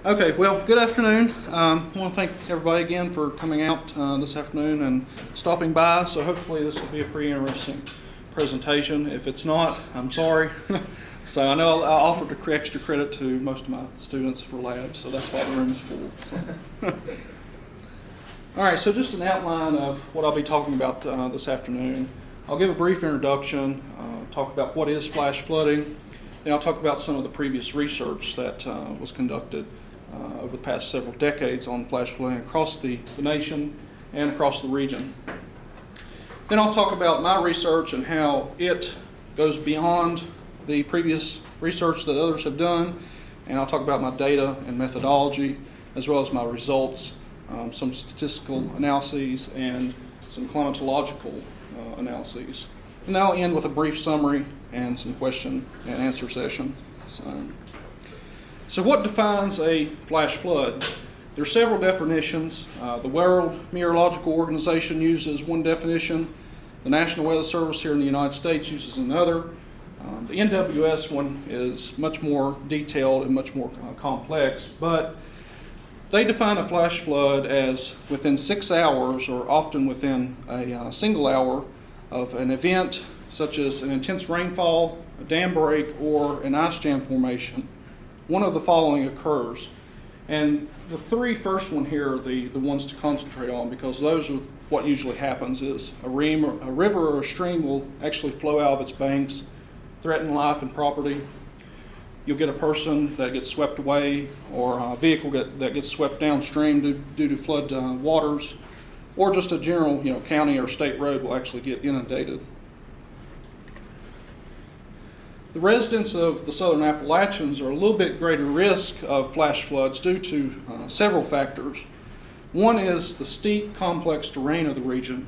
Okay, well, good afternoon. I want to thank everybody again for coming out this afternoon and stopping by. So hopefully this will be a pretty interesting presentation. If it's not, I'm sorry. So I know I offered extra credit to most of my students for labs, so that's why the room is full. So. All right, so just an outline of what I'll be talking about this afternoon. I'll give a brief introduction, talk about what is flash flooding, then I'll talk about some of the previous research that was conducted over the past several decades on flash flooding across the nation and across the region. Then I'll talk about my research and how it goes beyond the previous research that others have done, and I'll talk about my data and methodology as well as my results, some statistical analyses and some climatological analyses. And I'll end with a brief summary and some question and answer session. So what defines a flash flood? There are several definitions. The World Meteorological Organization uses one definition. The National Weather Service here in the United States uses another. The NWS one is much more detailed and much more complex, but they define a flash flood as within 6 hours or often within a single hour of an event such as an intense rainfall, a dam break, or an ice jam formation. One of the following occurs. And the three first one here are the ones to concentrate on, because those are what usually happens is a river or a stream will actually flow out of its banks, threaten life and property. You'll get a person that gets swept away, or a vehicle that gets swept downstream due to flood waters, or just a general county or state road will actually get inundated. The residents of the southern Appalachians are a little bit greater risk of flash floods due to several factors. One is the steep, complex terrain of the region,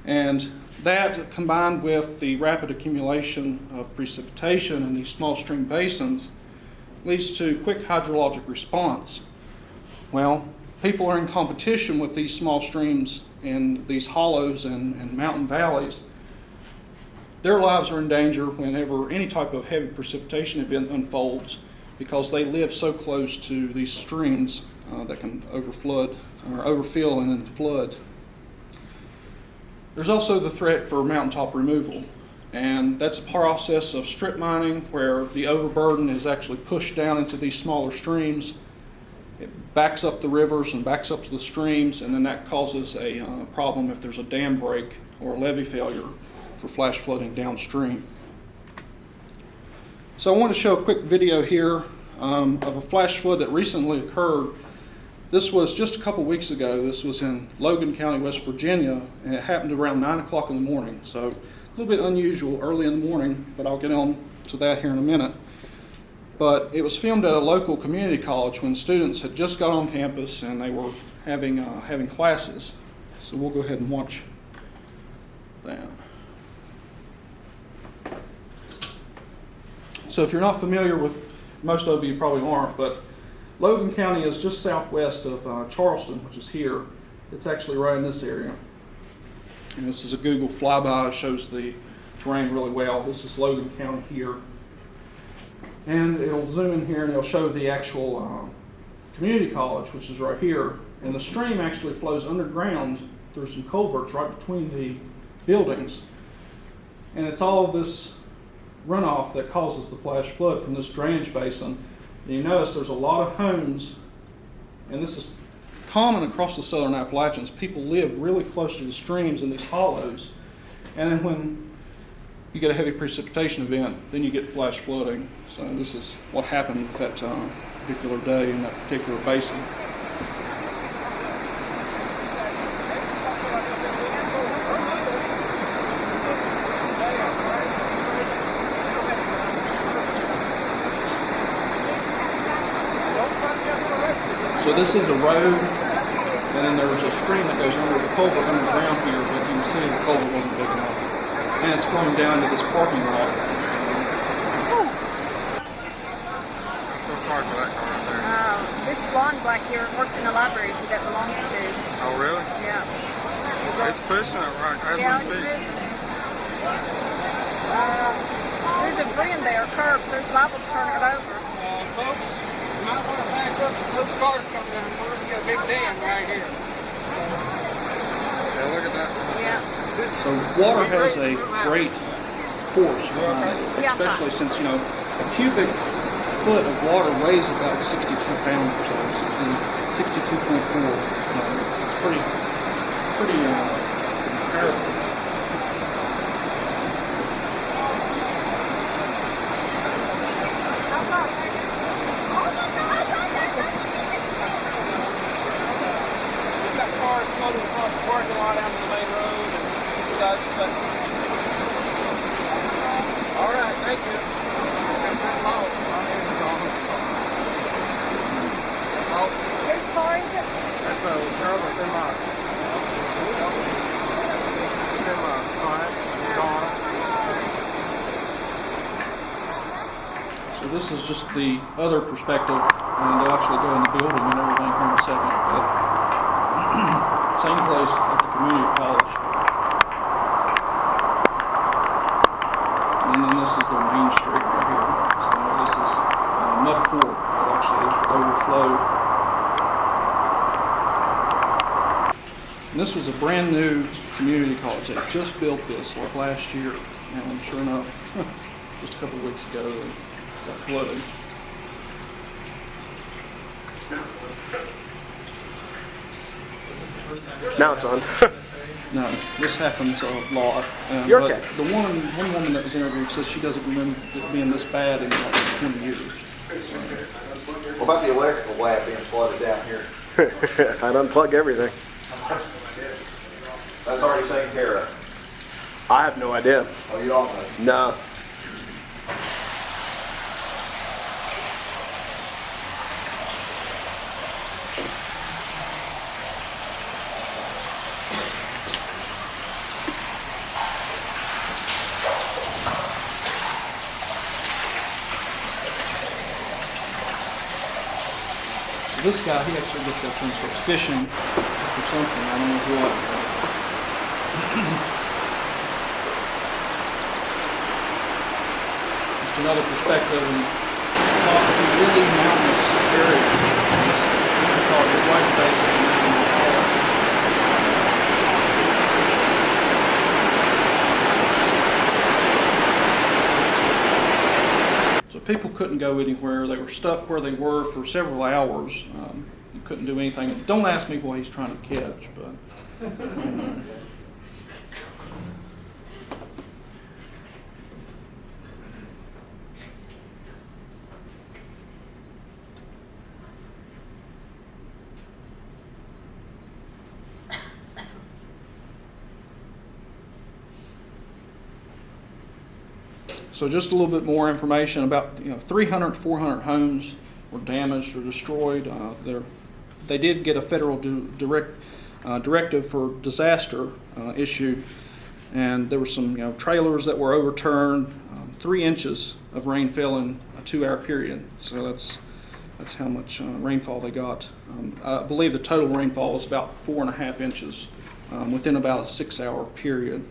and that combined with the rapid accumulation of precipitation in these small stream basins leads to quick hydrologic response. Well, people are in competition with these small streams in these hollows and mountain valleys. Their lives are in danger whenever any type of heavy precipitation event unfolds, because they live so close to these streams that can overflood or overfill and then flood. There's also the threat for mountaintop removal, and that's a process of strip mining where the overburden is actually pushed down into these smaller streams. It backs up the rivers and backs up to the streams, and then that causes a problem if there's a dam break or a levee failure for flash flooding downstream. So I want to show a quick video here of a flash flood that recently occurred. This was just a couple weeks ago. This was in Logan County, West Virginia, and it happened around 9 o'clock in the morning. So a little bit unusual early in the morning, but I'll get on to that here in a minute. But it was filmed at a local community college when students had just got on campus and they were having classes. So we'll go ahead and watch that. So if you're not familiar with, most of you probably aren't, but Logan County is just southwest of Charleston, which is here. It's actually right in this area. And this is a Google flyby. It shows the terrain really well. This is Logan County here. And it'll zoom in here and it'll show the actual community college, which is right here. And the stream actually flows underground through some culverts right between the buildings. And it's all of this runoff that causes the flash flood from this drainage basin. And you notice there's a lot of homes, and this is common across the southern Appalachians. People live really close to the streams in these hollows, and then when you get a heavy precipitation event, then you get flash flooding. So this is what happened that particular day in that particular basin. So this is a road, and then there's a stream that goes under the culvert underground here, but you can see the culvert wasn't big enough. And it's flowing down to this parking lot. So sorry for that car right there. This blonde back here works in the library that belongs to. Oh, really? Yeah. It's pushing it right as Yeah, we it's speak. moving. There's a bend there, curb, so it's liable to turn it over. Folks, you might want to back up and look cars come down, we're gonna get a big dam right here. Yeah, look at that. Yeah. So water has a great force behind it, Yeah. especially since, you know, a cubic foot of water weighs about 62 pounds or so, and 62.4. It's pretty powerful. We've got cars floating across the parking lot out to the main road and such, but... All right, thank you. Whose car is it? That's a Charlotte semi. So this is just the other perspective, and they'll actually go in the building and everything here in a second. But same place at the community college. And then this is their main street right here. So this is Mud Fort that actually overflowed. And this was a brand new community college. They just built this like last year, and sure enough, just a couple of weeks ago, they got flooded. Now it's on. No, this happens a lot. You're but okay. The one woman that was interviewed says she doesn't remember it being this bad in like 20 years. What about the electrical lab being flooded down here? I'd unplug everything. That's already taken care of. I have no idea. Oh, you don't know? No. This guy, he actually gets up and starts fishing for something. I don't know what. Just another perspective and thought of a really mountainous area. I thought it was right at the base of the mountain. So people couldn't go anywhere. They were stuck where they were for several hours. You couldn't do anything. Don't ask me what he's trying to catch, but. So just a little bit more information about 300, 400 homes were damaged or destroyed. They did get a federal directive for disaster issued, and there were some trailers that were overturned. 3 inches of rain fell in a 2-hour period, so that's how much rainfall they got. I believe the total rainfall was about 4.5 inches within about a 6-hour period.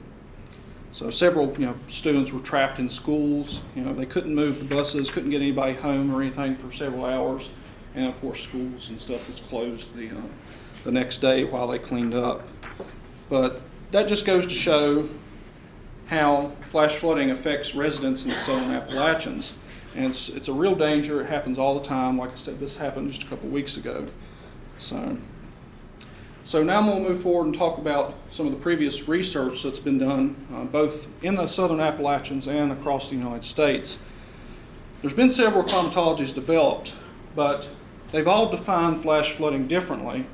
So several students were trapped in schools. They couldn't move the buses, couldn't get anybody home or anything for several hours, and of course schools and stuff was closed the next day while they cleaned up. But that just goes to show how flash flooding affects residents in the southern Appalachians, and it's a real danger. It happens all the time. Like I said, this happened just a couple weeks ago. So now I'm going to move forward and talk about some of the previous research that's been done, both in the southern Appalachians and across the United States. There's been several climatologies developed, but they've all defined flash flooding differently,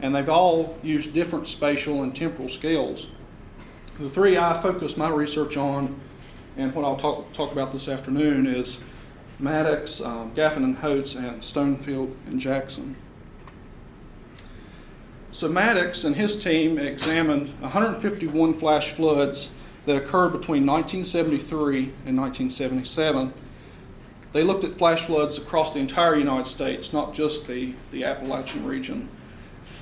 and they've all used different spatial and temporal scales. The 3 I focus my research on, and what I'll talk about this afternoon, is Maddox, Gaffin and Holtz, and Stonefield and Jackson. So Maddox and his team examined 151 flash floods that occurred between 1973 and 1977. They looked at flash floods across the entire United States, not just the Appalachian region.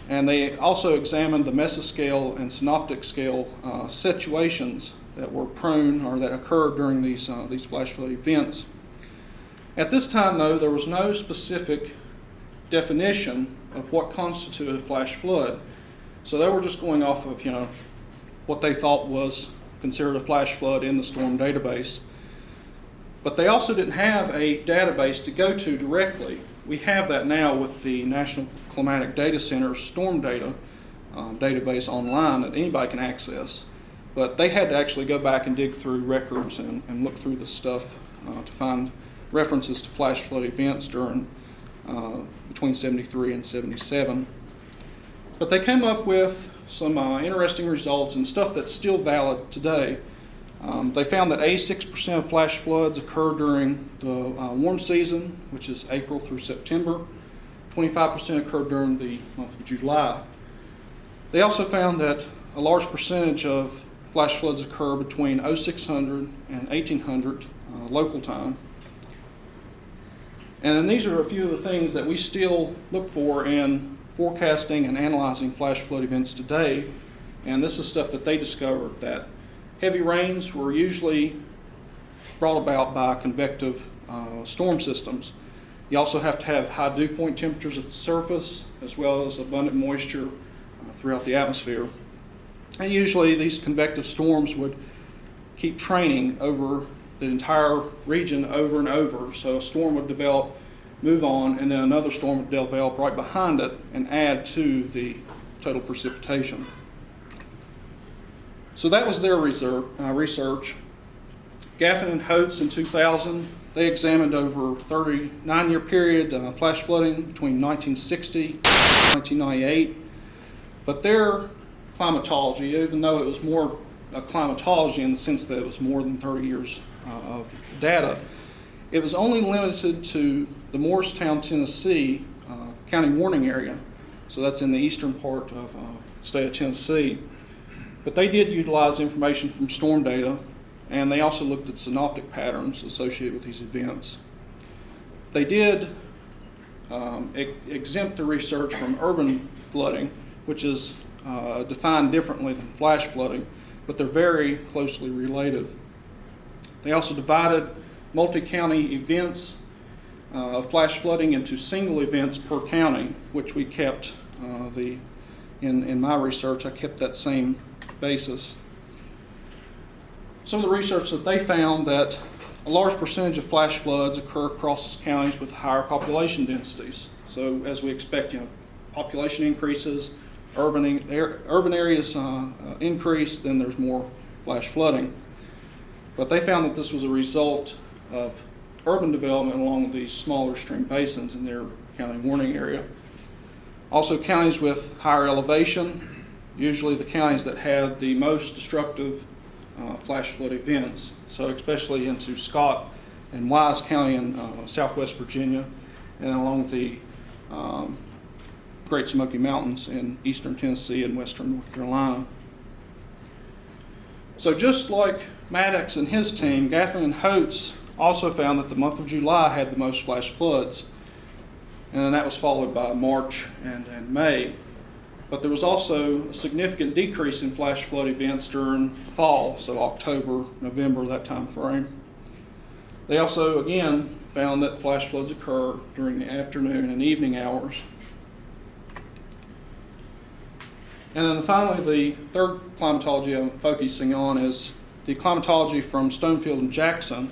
And they also examined the mesoscale and synoptic scale situations that were prone or that occurred during these flash flood events. At this time, though, there was no specific definition of what constituted a flash flood. So they were just going off of, what they thought was considered a flash flood in the storm database. But they also didn't have a database to go to directly. We have that now with the National Climatic Data Center's storm data database online that anybody can access. But they had to actually go back and dig through records and look through the stuff to find references to flash flood events during between 73 and 77. But they came up with some interesting results and stuff that's still valid today. They found that 86% of flash floods occur during the warm season, which is April through September. 25% occur during the month of July. They also found that a large percentage of flash floods occur between 0600 and 1800 local time. And then these are a few of the things that we still look for in forecasting and analyzing flash flood events today. And this is stuff that they discovered, that heavy rains were usually brought about by convective storm systems. You also have to have high dew point temperatures at the surface, as well as abundant moisture throughout the atmosphere. And usually these convective storms would keep training over the entire region over and over. So a storm would develop, move on, and then another storm would develop right behind it and add to the total precipitation. So that was their research. Gaffin and Holtz in 2000, they examined over a 39-year period flash flooding between 1960 and 1998. But their climatology, even though it was more climatology in the sense that it was more than 30 years of data, it was only limited to the Morristown, Tennessee county warning area. So that's in the eastern part of the state of Tennessee. But they did utilize information from storm data, and they also looked at synoptic patterns associated with these events. They did exempt the research from urban flooding, which is defined differently than flash flooding, but they're very closely related. They also divided multi-county events of flash flooding into single events per county, which we kept in my research. I kept that same basis. Some of the research that they found that a large percentage of flash floods occur across counties with higher population densities. So as we expect, population increases, urban areas increase, then there's more flash flooding. But they found that this was a result of urban development along these smaller stream basins in their county warning area. Also, counties with higher elevation, usually the counties that have the most destructive flash flood events. So especially into Scott and Wise County in southwest Virginia, and along the Great Smoky Mountains in eastern Tennessee and western North Carolina. So just like Maddox and his team, Gaffin and Holtz also found that the month of July had the most flash floods, and then that was followed by March and May. But there was also a significant decrease in flash flood events during the fall, so October, November, that time frame. They also, again, found that flash floods occur during the afternoon and evening hours. And then finally, the third climatology I'm focusing on is the climatology from Stonefield and Jackson.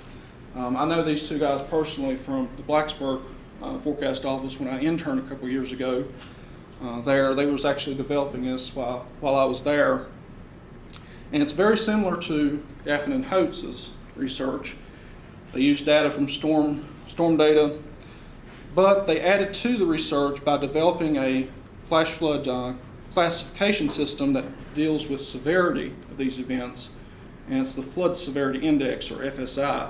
I know these two guys personally from the Blacksburg forecast office when I interned a couple years ago there. They was actually developing this while I was there. And it's very similar to Gaffin and Holtz's research. They used data from storm data, but they added to the research by developing a flash flood classification system that deals with severity of these events, and it's the Flood Severity Index, or FSI.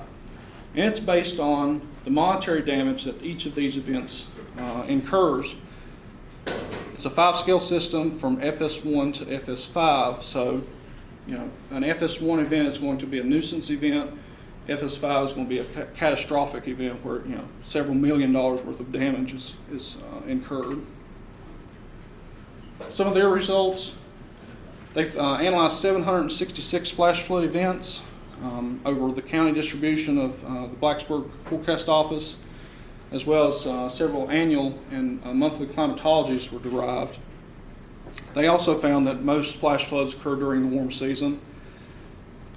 And it's based on the monetary damage that each of these events incurs. It's a 5-scale system from FS1 to FS5, so an FS1 event is going to be a nuisance event. FS5 is going to be a catastrophic event where several $1 million worth of damage is incurred. Some of their results: they've analyzed 766 flash flood events over the county distribution of the Blacksburg forecast office. as well as several annual and monthly climatologies were derived. They also found that most flash floods occur during the warm season.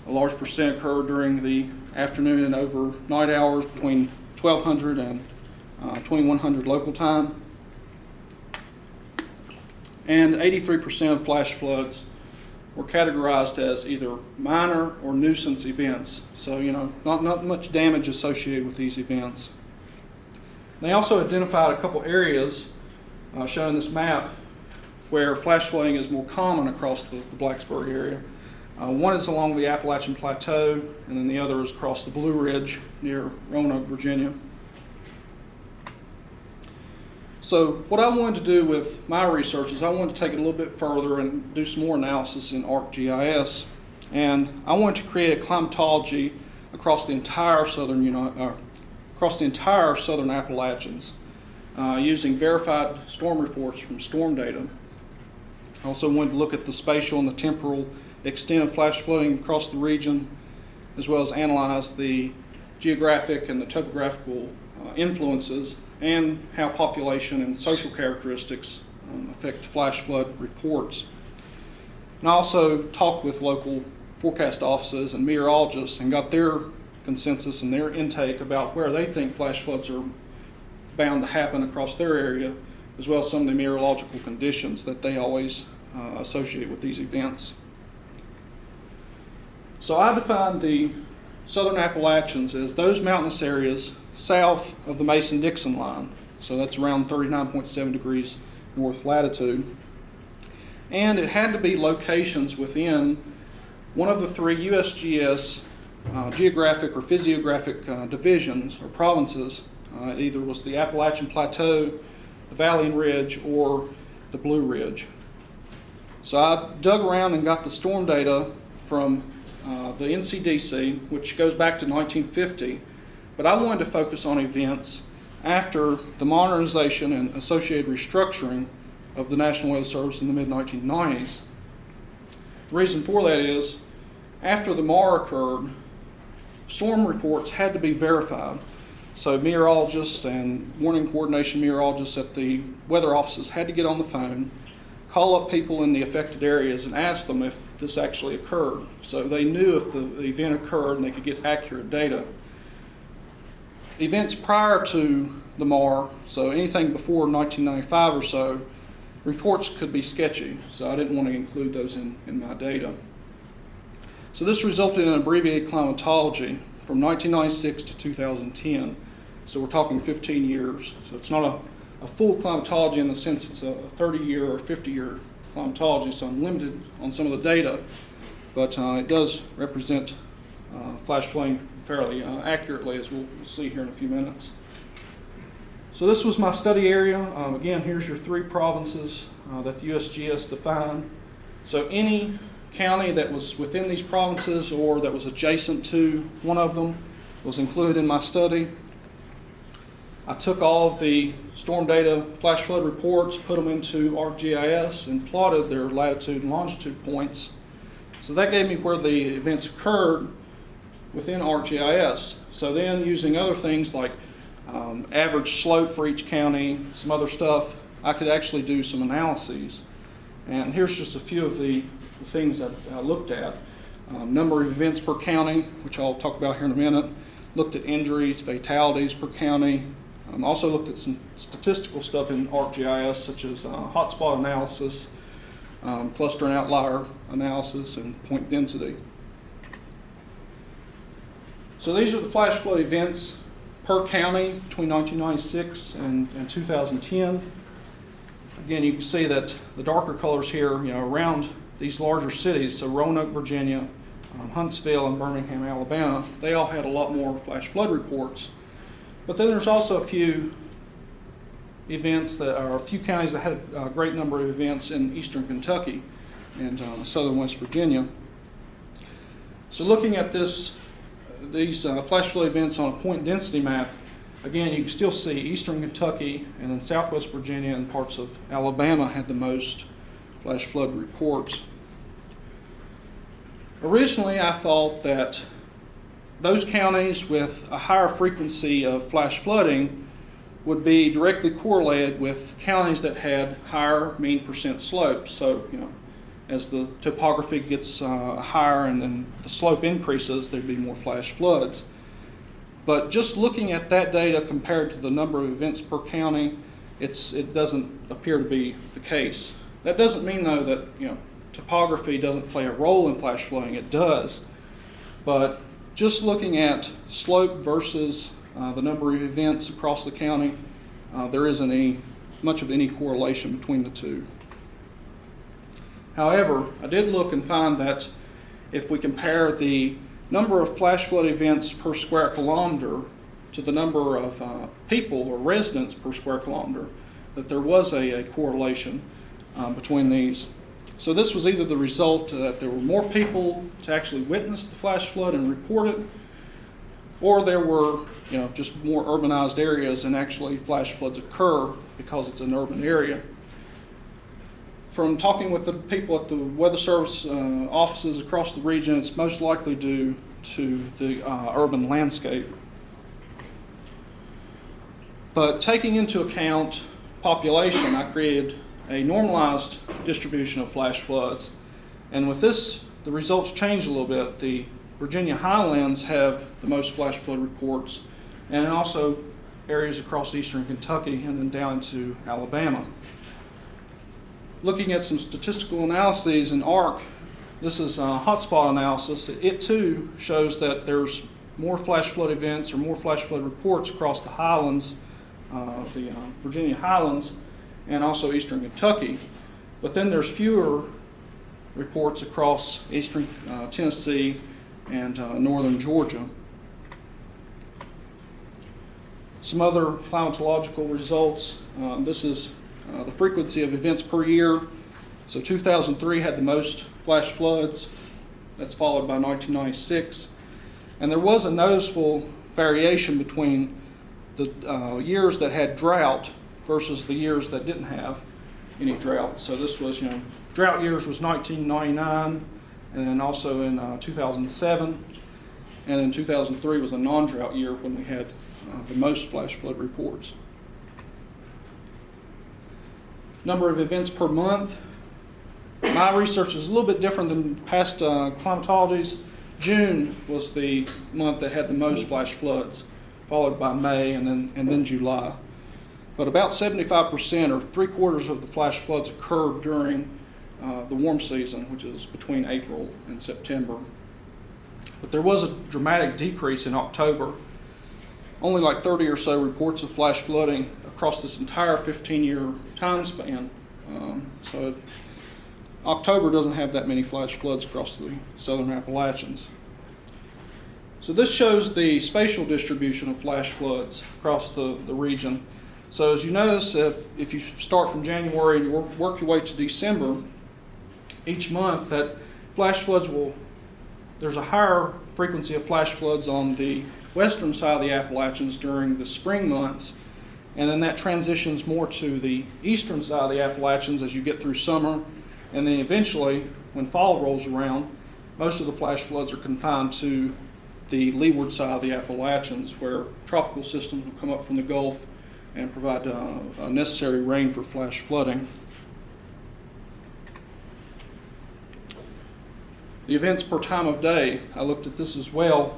A large percent occur during the afternoon and overnight hours between 1200 and 2100 local time. And 83% of flash floods were categorized as either minor or nuisance events. So, not much damage associated with these events. They also identified a couple areas shown in this map where flash flooding is more common across the Blacksburg area. One is along the Appalachian Plateau, and then the other is across the Blue Ridge near Roanoke, Virginia. So what I wanted to do with my research is I wanted to take it a little bit further and do some more analysis in ArcGIS. And I wanted to create a climatology across the entire southern Appalachians using verified storm reports from storm data. I also wanted to look at the spatial and the temporal extent of flash flooding across the region, as well as analyze the geographic and the topographical influences and how population and social characteristics affect flash flood reports. And I also talked with local forecast offices and meteorologists and got their consensus and their intake about where they think flash floods are bound to happen across their area, as well as some of the meteorological conditions that they always associate with these events. So I defined the southern Appalachians as those mountainous areas south of the Mason-Dixon line. So that's around 39.7 degrees north latitude. And it had to be locations within one of the three USGS geographic or physiographic divisions or provinces. Either was the Appalachian Plateau, the Valley and Ridge, or the Blue Ridge. So I dug around and got the storm data from the NCDC, which goes back to 1950, but I wanted to focus on events after the modernization and associated restructuring of the National Weather Service in the mid-1990s. The reason for that is, after the MAR occurred, storm reports had to be verified. So meteorologists and warning coordination meteorologists at the weather offices had to get on the phone, call up people in the affected areas and ask them if this actually occurred. So they knew if the event occurred and they could get accurate data. Events prior to the MAR, so anything before 1995 or so, reports could be sketchy, so I didn't want to include those in my data. So this resulted in an abbreviated climatology from 1996 to 2010. So we're talking 15 years. So it's not a full climatology in the sense it's a 30-year or 50-year climatology, so I'm limited on some of the data, but it does represent flash flooding fairly accurately, as we'll see here in a few minutes. So this was my study area. Again, here's your three provinces that the USGS defined. So any county that was within these provinces or that was adjacent to one of them was included in my study. I took all of the storm data flash flood reports, put them into ArcGIS, and plotted their latitude and longitude points. So that gave me where the events occurred within ArcGIS. So then, using other things like average slope for each county, some other stuff, I could actually do some analyses. And here's just a few of the things that I looked at. Number of events per county, which I'll talk about here in a minute. Looked at injuries, fatalities per county. Also looked at some statistical stuff in ArcGIS, such as hotspot analysis, cluster and outlier analysis, and point density. So these are the flash flood events per county between 1996 and 2010. Again, you can see that the darker colors here, around these larger cities, so Roanoke, Virginia, Huntsville, and Birmingham, Alabama, they all had a lot more flash flood reports. But then there's also a few events that are a few counties that had a great number of events in eastern Kentucky and southern West Virginia. So looking at these flash flood events on a point density map, again, you can still see eastern Kentucky and then southwest Virginia and parts of Alabama had the most flash flood reports. Originally, I thought that those counties with a higher frequency of flash flooding would be directly correlated with counties that had higher mean percent slopes. So, as the topography gets higher and then the slope increases, there'd be more flash floods. But just looking at that data compared to the number of events per county, it doesn't appear to be the case. That doesn't mean, though, that topography doesn't play a role in flash flooding. It does. But just looking at slope versus the number of events across the county, there isn't much of any correlation between the two. However, I did look and find that if we compare the number of flash flood events per square kilometer to the number of people or residents per square kilometer, that there was a correlation between these. So this was either the result that there were more people to actually witness the flash flood and report it, or there were just more urbanized areas and actually flash floods occur because it's an urban area. From talking with the people at the Weather Service offices across the region, it's most likely due to the urban landscape. But taking into account population, I created a normalized distribution of flash floods. And with this, the results change a little bit. The Virginia highlands have the most flash flood reports, and also areas across eastern Kentucky and then down to Alabama. Looking at some statistical analyses in ARC, this is a hotspot analysis. It too shows that there's more flash flood events or more flash flood reports across the highlands, the Virginia highlands, and also eastern Kentucky. But then there's fewer reports across eastern Tennessee and northern Georgia. Some other climatological results. This is the frequency of events per year. So 2003 had the most flash floods. That's followed by 1996. And there was a noticeable variation between the years that had drought versus the years that didn't have any drought. So this was, drought years was 1999, and then also in 2007, and then 2003 was a non-drought year when we had the most flash flood reports. Number of events per month. My research is a little bit different than past climatologies. June was the month that had the most flash floods, followed by May and then July. But about 75% or 3/4 of the flash floods occurred during the warm season, which is between April and September. But there was a dramatic decrease in October. Only like 30 or so reports of flash flooding across this entire 15-year time span. So October doesn't have that many flash floods across the southern Appalachians. So this shows the spatial distribution of flash floods across the region. So as you notice, if you start from January and you work your way to December, each month that flash floods there's a higher frequency of flash floods on the western side of the Appalachians during the spring months, and then that transitions more to the eastern side of the Appalachians as you get through summer, and then eventually, when fall rolls around, most of the flash floods are confined to the leeward side of the Appalachians, where tropical systems will come up from the Gulf and provide necessary rain for flash flooding. The events per time of day, I looked at this as well.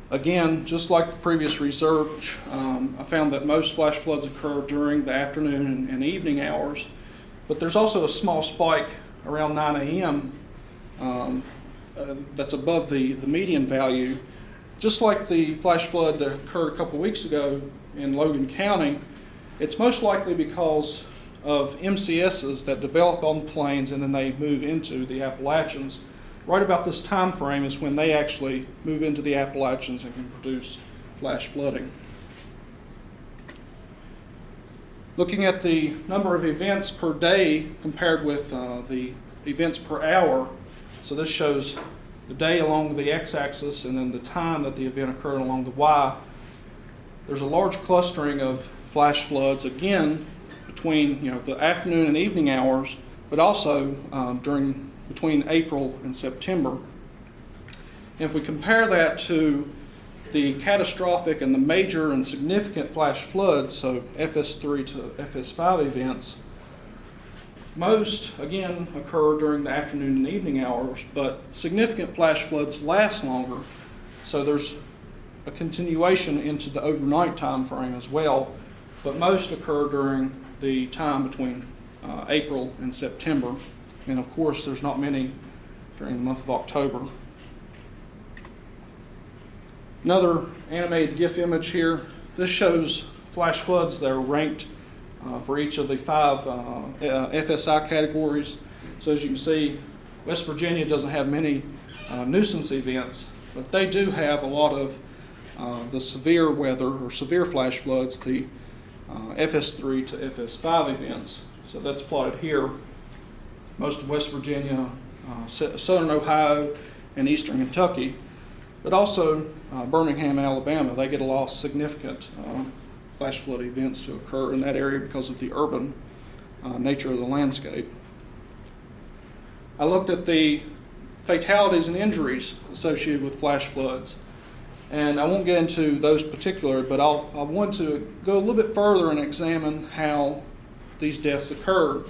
Again, just like the previous research, I found that most flash floods occur during the afternoon and evening hours, but there's also a small spike around 9 a.m. That's above the median value. Just like the flash flood that occurred a couple weeks ago in Logan County, it's most likely because of MCSs that develop on the plains and then they move into the Appalachians. Right about this time frame is when they actually move into the Appalachians and can produce flash flooding. Looking at the number of events per day compared with the events per hour, so this shows the day along the x-axis and then the time that the event occurred along the y. There's a large clustering of flash floods, again, between the afternoon and evening hours, but also between April and September. And if we compare that to the catastrophic and the major and significant flash floods, so FS3 to FS5 events, most, again, occur during the afternoon and evening hours, but significant flash floods last longer, so there's a continuation into the overnight time frame as well, but most occur during the time between April and September, and of course there's not many during the month of October. Another animated GIF image here. This shows flash floods that are ranked for each of the 5 FSI categories. So as you can see, West Virginia doesn't have many nuisance events, but they do have a lot of the severe weather or severe flash floods, the FS3 to FS5 events. So that's plotted here. Most of West Virginia, southern Ohio, and eastern Kentucky, but also Birmingham, Alabama. They get a lot of significant flash flood events to occur in that area because of the urban nature of the landscape. I looked at the fatalities and injuries associated with flash floods, and I won't get into those particular, but I want to go a little bit further and examine how these deaths occurred.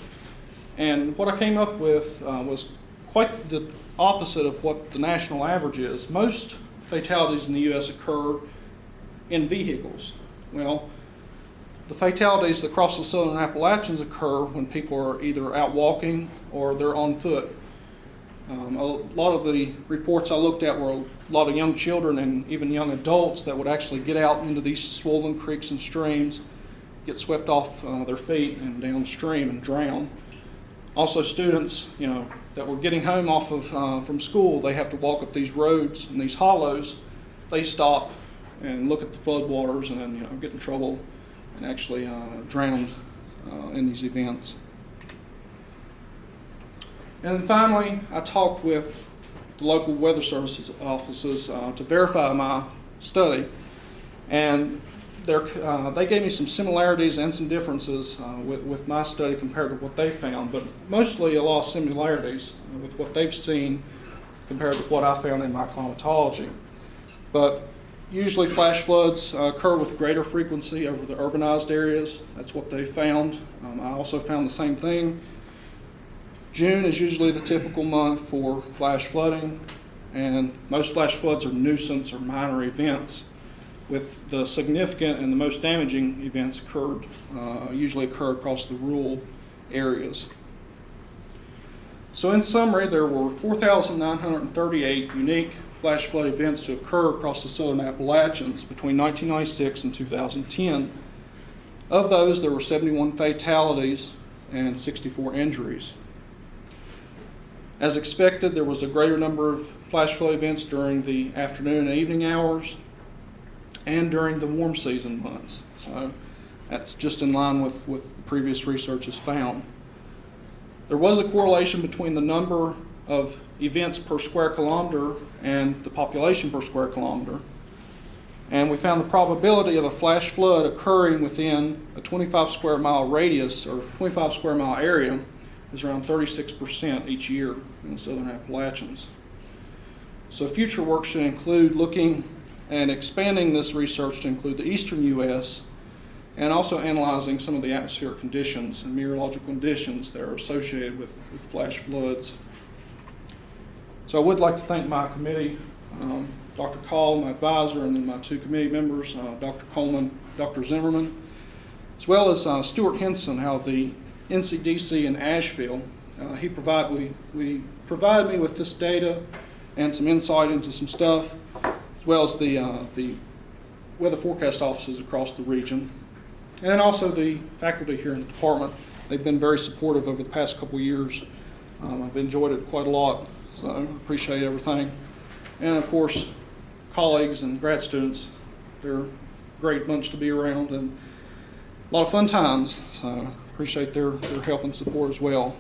And what I came up with was quite the opposite of what the national average is. Most fatalities in the U.S. occur in vehicles. Well, the fatalities across the southern Appalachians occur when people are either out walking or they're on foot. A lot of the reports I looked at were a lot of young children and even young adults that would actually get out into these swollen creeks and streams, get swept off their feet and downstream and drown. Also students, that were getting home off of from school, they have to walk up these roads and these hollows. They stop and look at the floodwaters and then get in trouble and actually drowned in these events. And then finally, I talked with the local weather services offices to verify my study, and they gave me some similarities and some differences with my study compared to what they found, but mostly a lot of similarities with what they've seen compared to what I found in my climatology. But usually flash floods occur with greater frequency over the urbanized areas. That's what they found. I also found the same thing. June is usually the typical month for flash flooding, and most flash floods are nuisance or minor events, with the significant and the most damaging events usually occur across the rural areas. So in summary, there were 4,938 unique flash flood events to occur across the southern Appalachians between 1996 and 2010. Of those, there were 71 fatalities and 64 injuries. As expected, there was a greater number of flash flood events during the afternoon and evening hours and during the warm season months. So that's just in line with what the previous research has found. There was a correlation between the number of events per square kilometer and the population per square kilometer. And we found the probability of a flash flood occurring within a 25 square mile radius or 25 square mile area is around 36% each year in the southern Appalachians. So future work should include looking and expanding this research to include the eastern U.S. and also analyzing some of the atmospheric conditions and meteorological conditions that are associated with flash floods. So I would like to thank my committee, Dr. Call, my advisor, and then my 2 committee members, Dr. Coleman, Dr. Zimmerman, as well as Stuart Henson out of the NCDC in Asheville. He provided me with this data and some insight into some stuff, as well as the weather forecast offices across the region, and then also the faculty here in the department. They've been very supportive over the past couple years. I've enjoyed it quite a lot, so I appreciate everything. And of course, colleagues and grad students, they're a great bunch to be around and a lot of fun times, so appreciate their help and support as well.